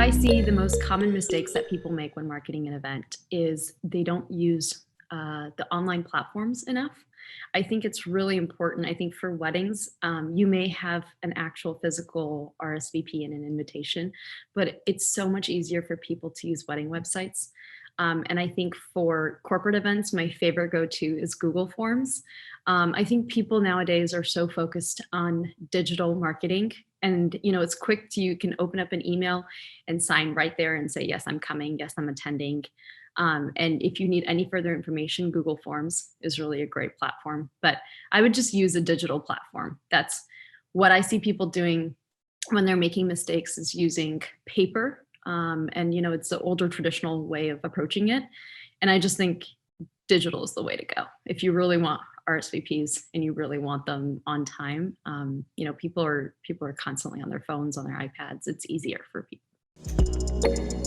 I see the most common mistakes that people make when marketing an event is they don't use the online platforms enough. I think it's really important. I think for weddings, you may have an actual physical RSVP and an invitation, but it's so much easier for people to use wedding websites. And I think for corporate events, my favorite go-to is Google Forms. I think people nowadays are so focused on digital marketing, and it's quick you can open up an email and sign right there and say, yes, I'm coming, yes, I'm attending. And if you need any further information, Google Forms is really a great platform. But I would just use a digital platform. That's what I see people doing when they're making mistakes, is using paper. And it's the older traditional way of approaching it. And I just think digital is the way to go. If you really want RSVPs and you really want them on time, people are constantly on their phones, on their iPads. It's easier for people.